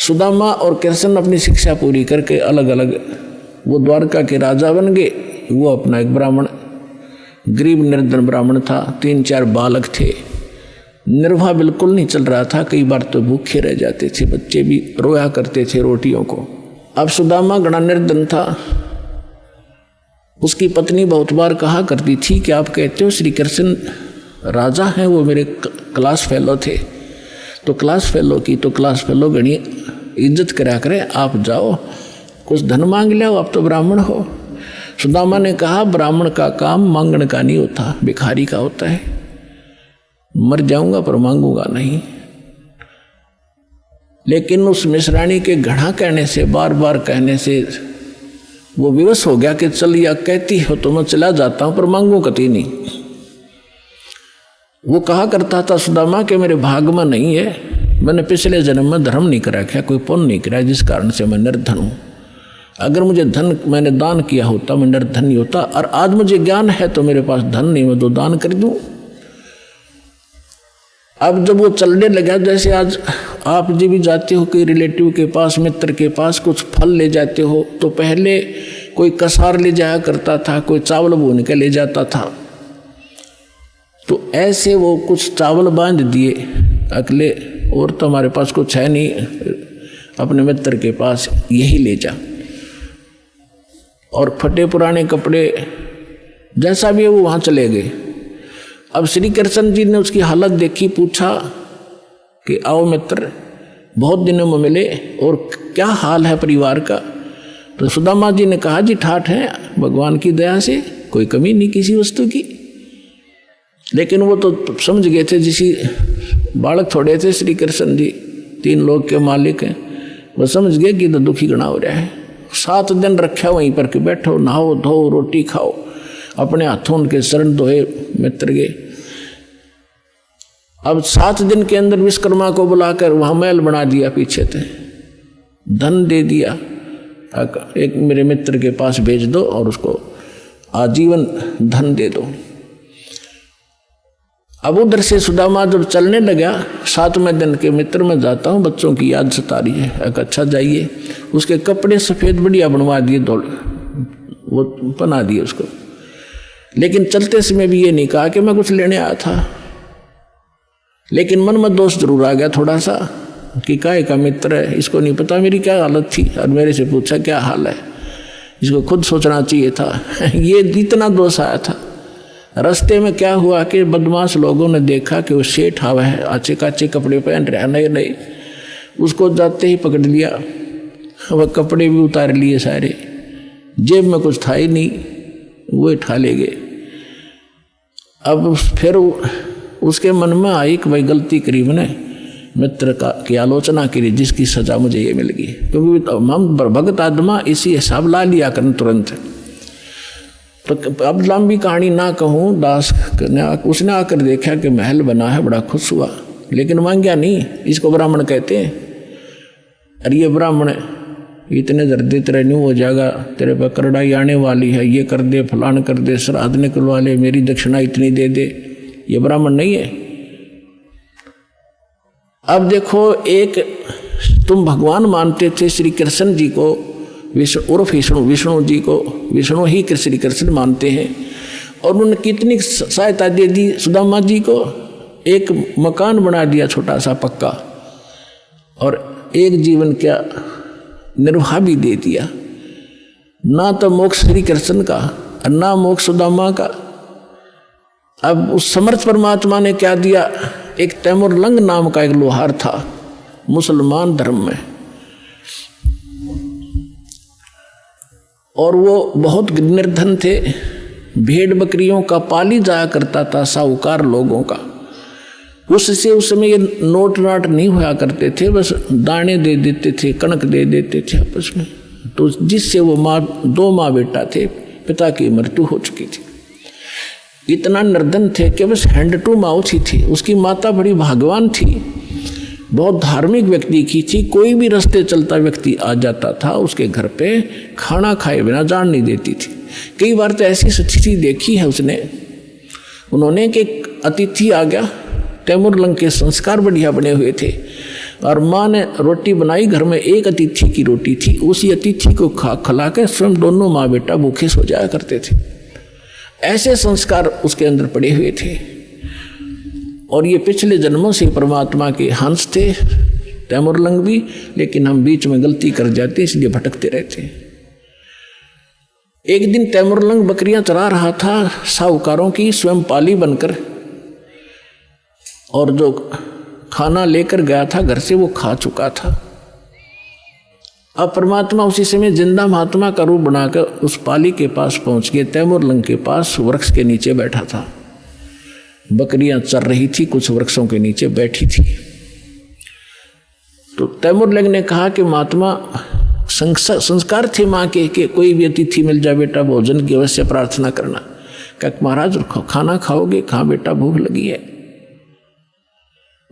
सुदामा और कृष्ण अपनी शिक्षा पूरी करके अलग अलग वो द्वारका के राजा बन गए। वो अपना एक ब्राह्मण, गरीब निर्धन ब्राह्मण था, 3-4 बालक थे, निर्वाह बिल्कुल नहीं चल रहा था, कई बार तो भूखे रह जाते थे, बच्चे भी रोया करते थे रोटियों को। अब सुदामा घना निर्धन था। उसकी पत्नी बहुत बार कहा करती थी कि आप कहते हो श्री कृष्ण राजा हैं, वो मेरे क्लास फेलो थे, तो क्लास फेलो की तो क्लास फेलो घनी इज्जत करा करे, आप जाओ कुछ धन मांग लो, आप तो ब्राह्मण हो। सुदामा ने कहा ब्राह्मण का काम मांगने का नहीं होता, भिखारी का होता है, मर जाऊंगा पर मांगूंगा नहीं। लेकिन उस मिश्राणी के घड़ा कहने से, बार बार कहने से वो विवश हो गया कि चल या कहती हो तो मैं चला जाता हूं पर मांगू कभी नहीं। वो कहा करता था सुदामा कि मेरे भाग में नहीं है, मैंने पिछले जन्म में धर्म नहीं करा, क्या कोई पुण्य नहीं करा, जिस कारण से मैं निर्धन हूं। अगर मुझे धन मैंने दान किया होता मैं निर्धन नहीं होता, और आज मुझे ज्ञान है तो मेरे पास धन नहीं, मैं तो दान कर दूं। अब जब वो चलने लगा, जैसे आज आप जी भी जाते हो कि रिलेटिव के पास, मित्र के पास कुछ फल ले जाते हो, तो पहले कोई कसार ले जाया करता था, कोई चावल भून के ले जाता था। तो ऐसे वो कुछ चावल बांध दिए अगले, और तो हमारे पास कुछ है नहीं, अपने मित्र के पास यही ले जा। और फटे पुराने कपड़े जैसा भी है वो वहाँ चले गए। अब श्री कृष्ण जी ने उसकी हालत देखी, पूछा कि आओ मित्र, बहुत दिनों में मिले और क्या हाल है परिवार का। तो सुदामा जी ने कहा जी ठाठ है, भगवान की दया से कोई कमी नहीं किसी वस्तु की। लेकिन वो तो समझ गए थे, जिसी बालक थोड़े थे श्री कृष्ण जी, 3 लोग के मालिक हैं, वो समझ गए कि तो दुखी गणा हो रहा है। 7 दिन रखा वहीं पर कि बैठो, नहाओ धो, रोटी खाओ, अपने हाथों उनके शरण धोए मित्र के। अब 7 दिन के अंदर विश्वकर्मा को बुलाकर वहां महल बना दिया, पीछे थे धन दे दिया, एक मेरे मित्र के पास भेज दो और उसको आजीवन धन दे दो। अब उधर से सुदामा जब चलने लगा, 7वें दिन के मित्र में जाता हूँ, बच्चों की याद सता रही है। अच्छा जाइए, उसके कपड़े सफ़ेद बढ़िया बनवा दिए, दौड़ वो बना दिए उसको। लेकिन चलते समय भी ये नहीं कहा कि मैं कुछ लेने आया था। लेकिन मन में दोष जरूर आ गया थोड़ा सा कि काहे का मित्र है, इसको नहीं पता मेरी क्या हालत थी, और मेरे से पूछा क्या हाल है, इसको खुद सोचना चाहिए था। ये इतना दोष आया था। रास्ते में क्या हुआ कि बदमाश लोगों ने देखा कि वो सेठ आवा है, अच्छे काचे कपड़े पहन रहा, नए नए, उसको जाते ही पकड़ लिया। वह कपड़े भी उतार लिए सारे, जेब में कुछ था ही नहीं, वो उठा ले गए। अब फिर उसके मन में आई कि भाई गलती करी मैंने, मित्र की आलोचना करी, जिसकी सजा मुझे ये मिल गई। क्योंकि हम भगत आत्मा इसी हिसाब ला लिया करन तुरंत। तो अब लंबी कहानी ना कहूँ, दास उसने आकर देखा कि महल बना है, बड़ा खुश हुआ, लेकिन मांगा नहीं। इसको ब्राह्मण कहते हैं। अरे ये ब्राह्मण इतने दर्दे तेरे न्यू हो जाएगा, तेरे पर करड़ाई आने वाली है, ये कर दे, फलान कर दे, श्राद्ध निकलवा ले, मेरी दक्षिणा इतनी दे दे, ये ब्राह्मण नहीं है। अब देखो, एक तुम भगवान मानते थे श्री कृष्ण जी को, विष्णु उर्फ विष्णु जी को, विष्णु ही श्री कृष्ण मानते हैं, और उन्होंने कितनी सहायता दे दी सुदामा जी को। एक मकान बना दिया छोटा सा पक्का, और एक जीवन का निर्वाह भी दे दिया। ना तो मोक्ष श्री कृष्ण का और ना मोक्ष सुदामा का। अब उस समर्थ परमात्मा ने क्या दिया, एक तैमूर लंग नाम का एक लोहार था मुसलमान धर्म में, और वो बहुत निर्धन थे, भेड़ बकरियों का पाली जाया करता था, साहूकार लोगों का। उससे उस समय ये नोट नाट नहीं हुआ करते थे, बस दाने दे देते थे, कणक दे देते थे आपस में। तो जिससे वो 2 माँ बेटा थे, पिता की मृत्यु हो चुकी थी। इतना निर्धन थे कि बस हैंड टू माउथ ही थी। उसकी माता बड़ी भाग्यवान थी, बहुत धार्मिक व्यक्ति की थी। कोई भी रास्ते चलता व्यक्ति आ जाता था उसके घर पे, खाना खाए बिना जान नहीं देती थी। कई बार तो ऐसी स्थिति देखी है उन्होंने कि अतिथि आ गया, तैमूर लंग के संस्कार बढ़िया बने हुए थे, और माँ ने रोटी बनाई, घर में एक अतिथि की रोटी थी, उसी अतिथि को खिला के स्वयं दोनों माँ बेटा भूखे सो जाया करते थे। ऐसे संस्कार उसके अंदर पड़े हुए थे। और ये पिछले जन्मों से परमात्मा के हंस थे तैमूरलंग भी, लेकिन हम बीच में गलती कर जाते इसलिए भटकते रहते। एक दिन तैमूरलंग बकरियां चरा रहा था साहूकारों की, स्वयं पाली बनकर, और जो खाना लेकर गया था घर से वो खा चुका था। अब परमात्मा उसी समय जिंदा महात्मा का रूप बनाकर उस पाली के पास पहुंच गए। तैमूरलंग के पास वृक्ष के नीचे बैठा था, बकरियां चर रही थी, कुछ वृक्षों के नीचे बैठी थी। तो तैमूरलंग ने कहा कि महात्मा, संस्कार थे माँ के कि कोई भी अतिथि मिल जाए बेटा भोजन की अवश्य प्रार्थना करना। क्या महाराज खाना खाओगे? कहाँ बेटा भूख लगी है।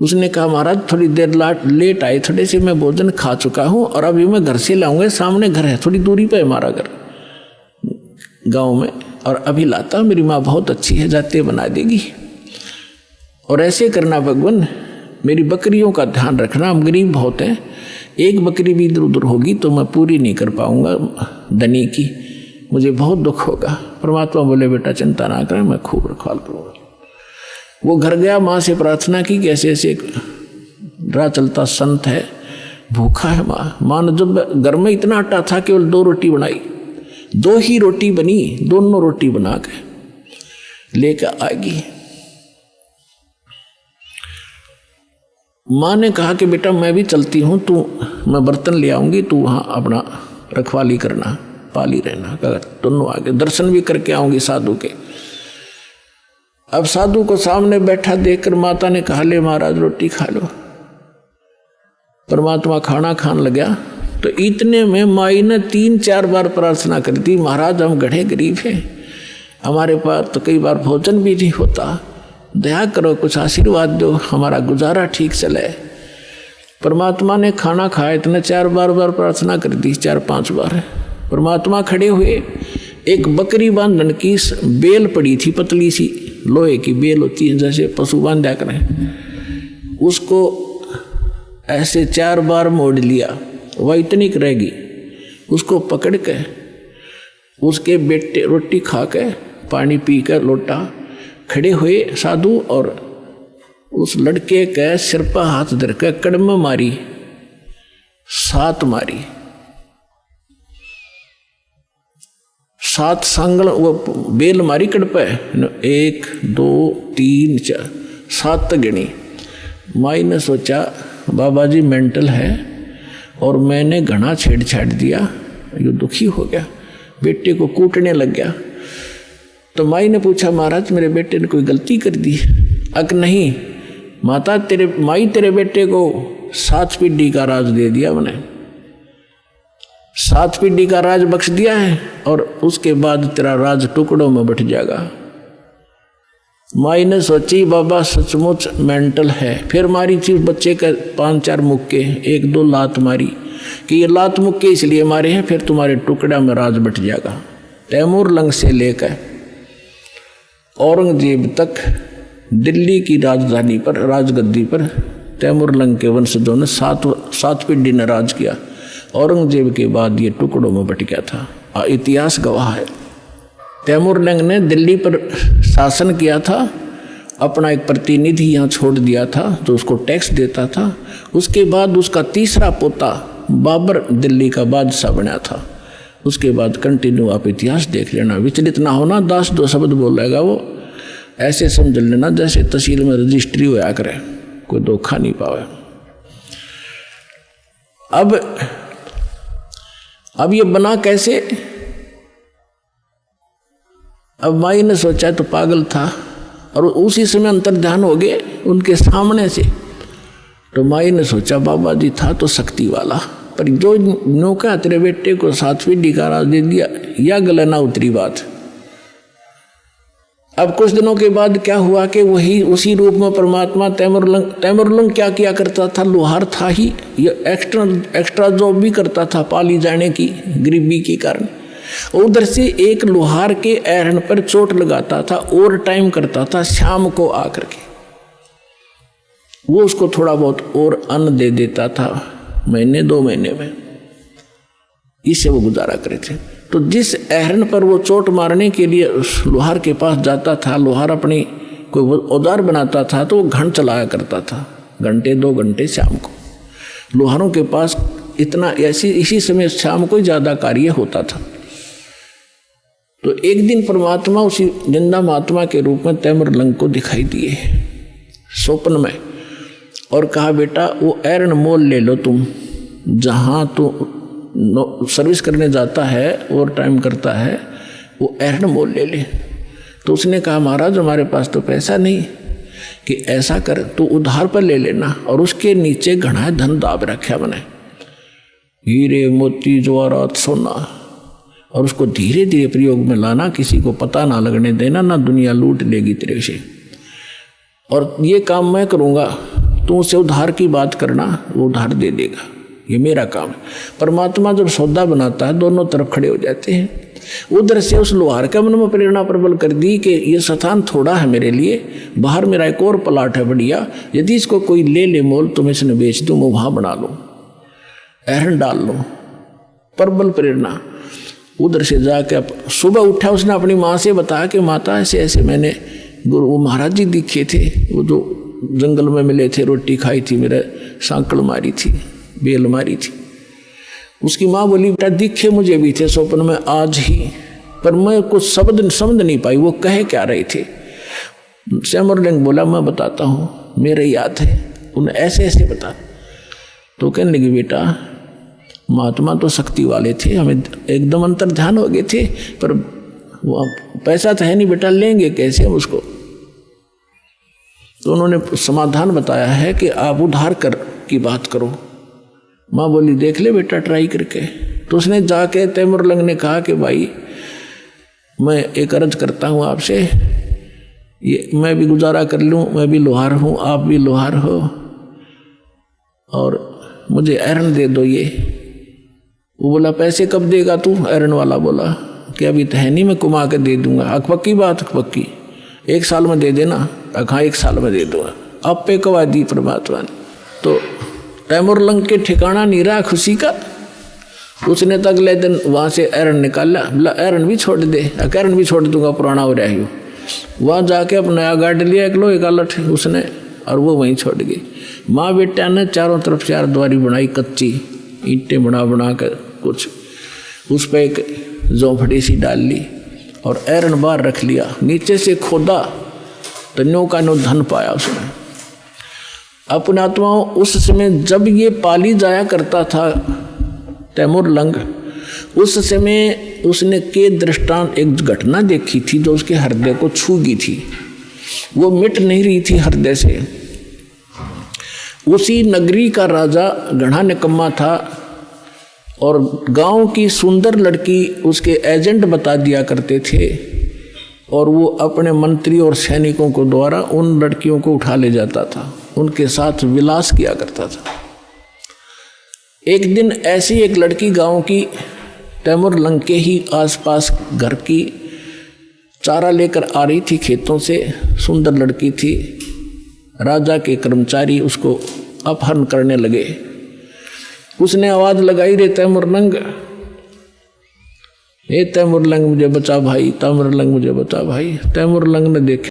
उसने कहा महाराज थोड़ी देर लेट आए थोड़े से, मैं भोजन खा चुका हूँ और अभी मैं घर से लाऊंगा, सामने घर है, थोड़ी दूरी पे हमारा घर गांव में, और अभी लाता हूँ। मेरी माँ बहुत अच्छी है, जाते बना देगी। और ऐसे करना भगवान, मेरी बकरियों का ध्यान रखना, हम गरीब बहुत हैं, एक बकरी भी इधर उधर होगी तो मैं पूरी नहीं कर पाऊंगा धनी की, मुझे बहुत दुख होगा। परमात्मा बोले बेटा चिंता ना करें, मैं खूब रखवाल करूँगा। वो घर गया, माँ से प्रार्थना की कि ऐसे ऐसे राह चलता संत है, भूखा है। माँ ने जब घर में इतना आटा था केवल 2 रोटी बनाई, 2 ही रोटी बनी, दोनों रोटी बना के लेकर आएगी। माँ ने कहा कि बेटा मैं भी चलती हूँ, मैं बर्तन ले आऊँगी, तू वहाँ अपना रखवाली करना, पाली रहना। दोनों आगे दर्शन भी करके आऊँगी साधु के। अब साधु को सामने बैठा देखकर माता ने कहा ले महाराज रोटी खा लो। परमात्मा खाना खान लगा तो इतने में माई ने 3-4 बार प्रार्थना कर दी, महाराज हम गढ़े गरीब हैं, हमारे पास तो कई बार भोजन भी नहीं होता, दया करो, कुछ आशीर्वाद दो, हमारा गुजारा ठीक चले। परमात्मा ने खाना खाया, इतने 4 बार प्रार्थना कर दी, 4-5 बार। परमात्मा खड़े हुए, एक बकरी बांधन की बेल पड़ी थी, पतली सी लोहे की बेल होती है जैसे पशु बांधा करें, उसको ऐसे 4 बार मोड़ लिया, वह इतनी रहेगी, उसको पकड़ के उसके बेटे रोटी खा के पानी पी कर लोटा खड़े हुए साधु, और उस लड़के के सिर पर हाथ धर के कड़म मारी, 7 मारी, 7 सांगल वो बेल मारी कड़ पे, 1 2 3 4 7 तक गिनी। माई ने सोचा बाबा जी मेंटल है और मैंने घना छेड़छाड़ दिया, ये दुखी हो गया, बेटे को कूटने लग गया। तो माई ने पूछा महाराज मेरे बेटे ने कोई गलती कर दी? अक नहीं माता, तेरे बेटे को 7 पीढ़ी का राज दे दिया मैंने, 7 पीढ़ी का राज बख्श दिया है, और उसके बाद तेरा राज टुकड़ों में बट जाएगा। माई ने सोची बाबा सचमुच मेंटल है। फिर मारी थी बच्चे का 5-4 मुक्के, 1-2 लात मारी कि ये लात मुक्के इसलिए मारे हैं, फिर तुम्हारे टुकड़ा में राज बट जाएगा। तैमूरलंग से लेकर औरंगजेब तक दिल्ली की राजधानी पर, राजगद्दी पर तैमूरलंग के वंशजों ने 7 पीढ़ी ने राज किया। औरंगजेब के बाद ये टुकड़ों में बट गया था, इतिहास गवाह है। तैमूरलंग ने दिल्ली पर शासन किया था, अपना एक प्रतिनिधि यहाँ छोड़ दिया था जो उसको टैक्स देता था। उसके बाद उसका तीसरा पोता बाबर दिल्ली का बादशाह बना था। उसके बाद कंटिन्यू आप इतिहास देख लेना, विचलित ना होना, 10-2 शब्द बोलेगा वो ऐसे समझ लेना जैसे तहसील में रजिस्ट्री होया करे, कोई धोखा नहीं पावे। अब ये बना कैसे? अब माई ने सोचा तो पागल था, और उसी समय अंतर्ध्यान हो गए उनके सामने से। तो माई ने सोचा बाबा जी था तो शक्ति वाला, पर जो नौका तेरे बेटे को 7 पीढ़ी का राज दे दिया, या गले ना उतरी बात। अब कुछ दिनों के बाद क्या हुआ कि वही उसी रूप में परमात्मा तैमूरलंग क्या किया करता था, लोहार था ही, ये एक्स्ट्रा जॉब भी करता था पाली जाने की गरीबी के कारण। उधर से एक लोहार के एरन पर चोट लगाता था, ओवर टाइम करता था शाम को आकर के। वो उसको थोड़ा बहुत और अन्न दे देता था महीने 2 महीने में, इससे वो गुजारा करे थे। तो जिस अहरन पर वो चोट मारने के लिए लोहार के पास जाता था, लोहार अपनी कोई औजार बनाता था तो वो घंट चलाया करता था, घंटे 2 घंटे शाम को। लोहारों के पास इतना इसी समय शाम को ही ज़्यादा कार्य होता था। तो एक दिन परमात्मा उसी जिंदा महात्मा के रूप में तैमूरलंग को दिखाई दिए स्वप्न में और कहा, बेटा वो एरन मोल ले लो तुम, जहाँ तो सर्विस करने जाता है और टाइम करता है वो एरन मोल ले ले। तो उसने कहा, महाराज हमारे पास तो पैसा नहीं, कि ऐसा कर तो उधार पर ले लेना और उसके नीचे घना धन दाब रखा मैंने, हीरे मोती जवाहरात सोना, और उसको धीरे धीरे प्रयोग में लाना, किसी को पता ना लगने देना, ना दुनिया लूट लेगी तेरे से। और ये काम मैं करूँगा, तू उसे उधार की बात करना, वो उधार दे देगा, ये मेरा काम है। परमात्मा जब सौदा बनाता है दोनों तरफ खड़े हो जाते हैं। उधर से उस लोहार के मन में प्रेरणा प्रबल कर दी कि ये स्थान थोड़ा है मेरे लिए, बाहर मेरा एक और प्लाट है बढ़िया, यदि इसको कोई ले ले मोल तो मैं इसने बेच दूँ, मैं वहाँ बना लूँ, एहरन डाल लूँ। प्रबल प्रेरणा। उधर से जाके सुबह उठा, उसने अपनी माँ से बताया कि माता ऐसे ऐसे मैंने गुरु महाराज जी दिखे थे, वो जो जंगल में मिले थे, रोटी खाई थी, मेरे सांकड़ मारी थी, बेल मारी थी। उसकी माँ बोली, बेटा दिखे मुझे भी थे स्वप्न में आज ही, पर मैं कुछ शब्द समझ नहीं पाई वो कहे क्या रहे थे। तैमूरलंग बोला, मैं बताता हूँ, मेरे याद है, उन्हें ऐसे ऐसे बता। तो कहने लगी, बेटा महात्मा तो शक्ति वाले थे, हमें एकदम अंतर ध्यान हो गए थे, पर वो पैसा तो है नहीं बेटा, लेंगे कैसे हम उसको। तो उन्होंने समाधान बताया है कि आप उधार कर की बात करो। माँ बोली, देख ले बेटा ट्राई करके। तो उसने जाके तैमूरलंग ने कहा कि भाई मैं एक अर्ज करता हूँ आपसे, ये मैं भी गुजारा कर लूँ, मैं भी लोहार हूँ, आप भी लोहार हो, और मुझे एरन दे दो ये। वो बोला, पैसे कब देगा तू? एरन वाला बोला कि अभी तो है नहीं, मैं कुमा के दे दूंगा। पक्की बात? पक्की, 1 साल में दे देना। हाँ 1 साल में दे दूंगा। अब पे कवा दी परमात्मा ने। तो तैमूरलंग के ठिकाना नहीं रहा खुशी का। उसने तो अगले दिन वहाँ से एरन निकाला, बोला एरन भी छोड़ दे। एरन भी छोड़ दूंगा, पुराना हो रहा है। वहाँ जाके अपना नया गाड़ लिया, एक लोहे का लठ उसने, और वो वहीं छोड़ गई। माँ बेटा ने चारों तरफ 4 द्वारी बनाई, कच्ची ईंटें बना कर कुछ, उस पर एक झोंपड़ी सी डाल ली और एरन बाहर रख लिया। नीचे से खोदा तो नो का नो धन पाया उसने। अपने आत्माओं, उस समय जब ये पाली जाया करता था तैमूरलंग, उस समय उसने के दृष्टांत एक घटना देखी थी जो उसके हृदय को छू गई थी, वो मिट नहीं रही थी हृदय से। उसी नगरी का राजा घना निकम्मा था और गांव की सुंदर लड़की उसके एजेंट बता दिया करते थे, और वो अपने मंत्री और सैनिकों को द्वारा उन लड़कियों को उठा ले जाता था, उनके साथ विलास किया करता था। एक दिन ऐसी एक लड़की गांव की तैमूरलंग के ही आसपास घर की चारा लेकर आ रही थी खेतों से। सुंदर लड़की थी। राजा के कर्मचारी उसको अपहरण करने लगे। उसने आवाज लगाई, रे तैमूरलंग, ए तैमूरलंग मुझे बचा भाई, तैमूरलंग मुझे बचा भाई। तैमूरलंग ने देखा